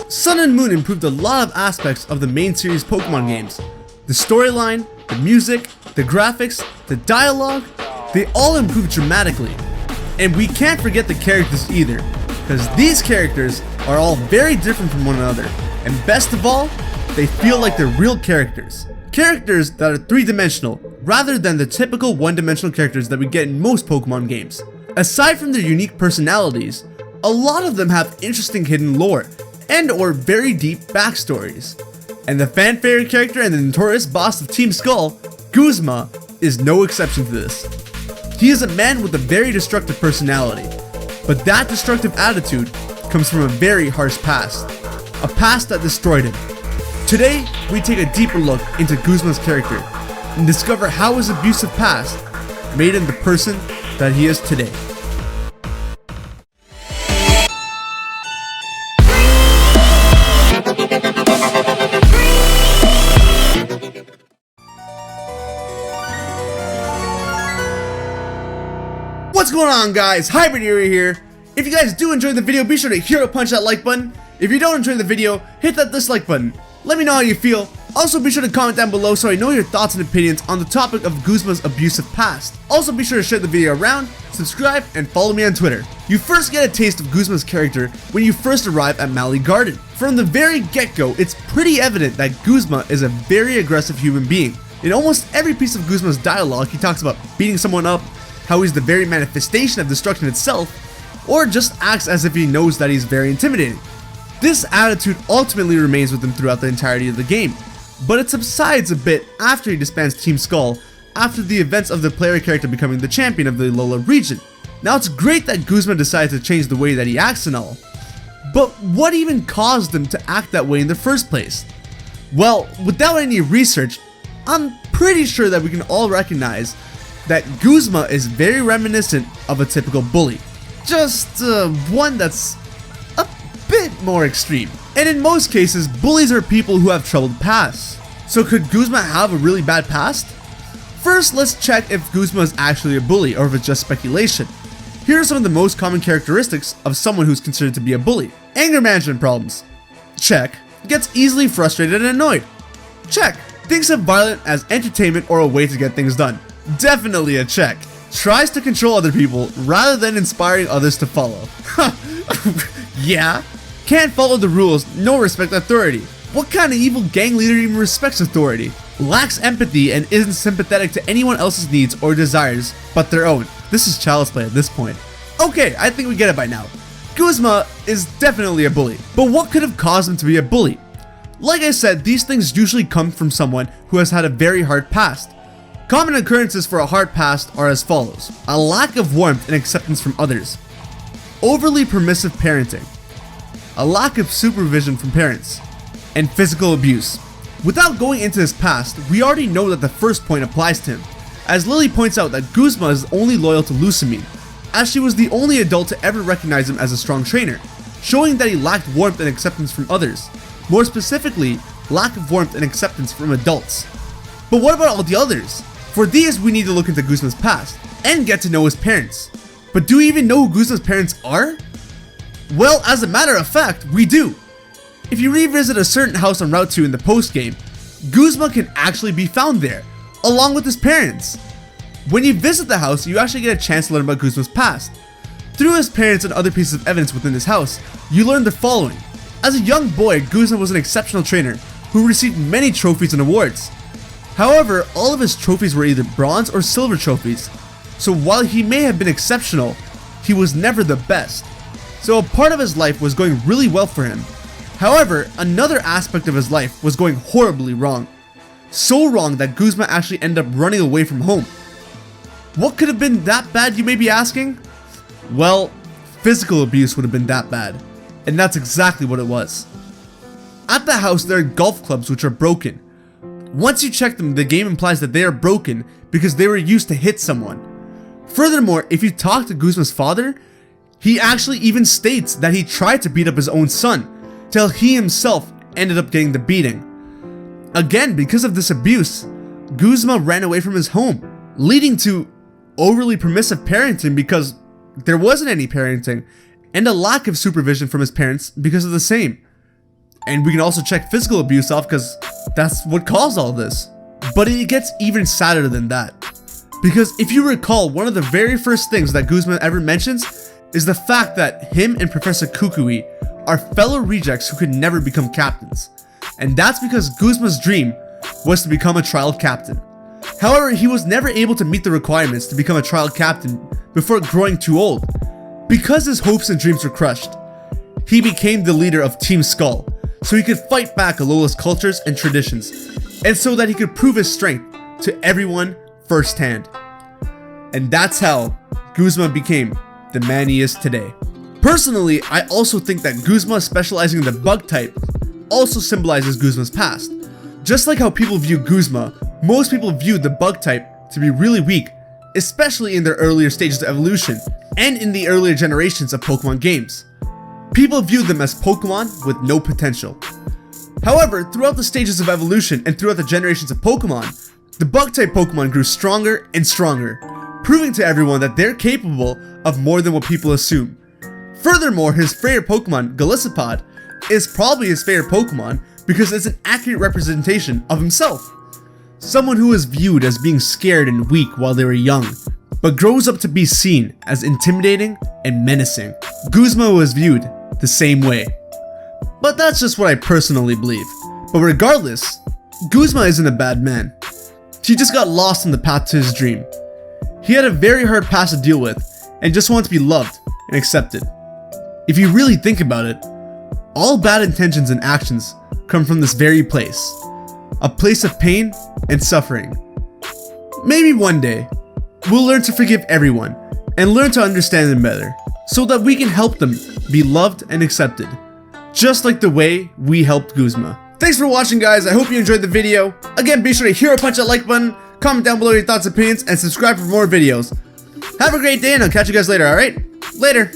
Sun and Moon improved a lot of aspects of the main series Pokemon games. The storyline, the music, the graphics, the dialogue, they all improved dramatically. And we can't forget the characters either, because these characters are all very different from one another, and best of all, they feel like they're real characters. Characters that are three-dimensional, rather than the typical one-dimensional characters that we get in most Pokemon games. Aside from their unique personalities, a lot of them have interesting hidden lore, and or very deep backstories. And the fan favorite character and the notorious boss of Team Skull, Guzma, is no exception to this. He is a man with a very destructive personality, but that destructive attitude comes from a very harsh past, a past that destroyed him. Today, we take a deeper look into Guzma's character and discover how his abusive past made him the person that he is today. What's going on, guys? HybridHero here. If you guys do enjoy the video, be sure to hero punch that like button. If you don't enjoy the video, hit that dislike button. Let me know how you feel. Also, be sure to comment down below so I know your thoughts and opinions on the topic of Guzma's abusive past. Also, be sure to share the video around, subscribe, and follow me on Twitter. You first get a taste of Guzma's character when you first arrive at Mali Garden. From the very get-go, it's pretty evident that Guzma is a very aggressive human being. In almost every piece of Guzma's dialogue, he talks about beating someone up, how he's the very manifestation of destruction itself, or just acts as if he knows that he's very intimidating. This attitude ultimately remains with him throughout the entirety of the game, but it subsides a bit after he disbands Team Skull after the events of the player character becoming the champion of the Alola region. Now, it's great that Guzma decided to change the way that he acts and all, but what even caused him to act that way in the first place? Well, without any research, I'm pretty sure that we can all recognize that Guzma is very reminiscent of a typical bully. Just one that's a bit more extreme. And in most cases, bullies are people who have troubled pasts. So could Guzma have a really bad past? First, let's check if Guzma is actually a bully or if it's just speculation. Here are some of the most common characteristics of someone who's considered to be a bully. Anger management problems. Check. Gets easily frustrated and annoyed. Check. Thinks of violence as entertainment or a way to get things done. Definitely a check. Tries to control other people rather than inspiring others to follow. Yeah. Can't follow the rules, no respect authority. What kind of evil gang leader even respects authority? Lacks empathy and isn't sympathetic to anyone else's needs or desires but their own. This is child's play at this point. Okay, I think we get it by now. Guzma is definitely a bully, but what could have caused him to be a bully? Like I said, these things usually come from someone who has had a very hard past. Common occurrences for a hard past are as follows: a lack of warmth and acceptance from others, overly permissive parenting, a lack of supervision from parents, and physical abuse. Without going into his past, we already know that the first point applies to him, as Lily points out that Guzma is only loyal to Lusamine, as she was the only adult to ever recognize him as a strong trainer, showing that he lacked warmth and acceptance from others, more specifically, lack of warmth and acceptance from adults. But what about all the others? For these, we need to look into Guzma's past, and get to know his parents. But do we even know who Guzma's parents are? Well, as a matter of fact, we do. If you revisit a certain house on Route 2 in the post-game, Guzma can actually be found there, along with his parents. When you visit the house, you actually get a chance to learn about Guzma's past. Through his parents and other pieces of evidence within his house, you learn the following. As a young boy, Guzma was an exceptional trainer who received many trophies and awards. However, all of his trophies were either bronze or silver trophies, so while he may have been exceptional, he was never the best. So a part of his life was going really well for him. However, another aspect of his life was going horribly wrong. So wrong that Guzma actually ended up running away from home. What could have been that bad, you may be asking? Well, physical abuse would have been that bad, and that's exactly what it was. At the house, there are golf clubs which are broken. Once you check them, the game implies that they are broken because they were used to hit someone. Furthermore, if you talk to Guzma's father, he actually even states that he tried to beat up his own son, till he himself ended up getting the beating. Again, because of this abuse, Guzma ran away from his home, leading to overly permissive parenting because there wasn't any parenting, and a lack of supervision from his parents because of the same. and we can also check physical abuse off because that's what caused all this. But it gets even sadder than that. Because if you recall, one of the very first things that Guzma ever mentions is the fact that him and Professor Kukui are fellow rejects who could never become captains. And that's because Guzma's dream was to become a trial captain. However, he was never able to meet the requirements to become a trial captain before growing too old. Because his hopes and dreams were crushed, he became the leader of Team Skull, so he could fight back Alola's cultures and traditions, and so that he could prove his strength to everyone firsthand. And that's how Guzma became the man he is today. Personally, I also think that Guzma specializing in the bug type also symbolizes Guzma's past. Just like how people view Guzma, most people view the bug type to be really weak, especially in their earlier stages of evolution and in the earlier generations of Pokemon games. People view them as Pokemon with no potential. However, throughout the stages of evolution and throughout the generations of Pokemon, the bug type Pokemon grew stronger and stronger, proving to everyone that they're capable of more than what people assume. Furthermore, his favorite Pokemon, Golisopod, is probably his favorite Pokemon because it's an accurate representation of himself. Someone who is viewed as being scared and weak while they were young, but grows up to be seen as intimidating and menacing. Guzma was viewed the same way. But that's just what I personally believe. But regardless, Guzma isn't a bad man. He just got lost on the path to his dream. He had a very hard past to deal with and just wanted to be loved and accepted. If you really think about it, all bad intentions and actions come from this very place. A place of pain and suffering. Maybe one day, we'll learn to forgive everyone and learn to understand them better so that we can help them be loved and accepted. Just like the way we helped Guzma. Thanks for watching, guys. I hope you enjoyed the video. Again, be sure to hero punch that like button, comment down below your thoughts and opinions, and subscribe for more videos. Have a great day, and I'll catch you guys later, alright? Later.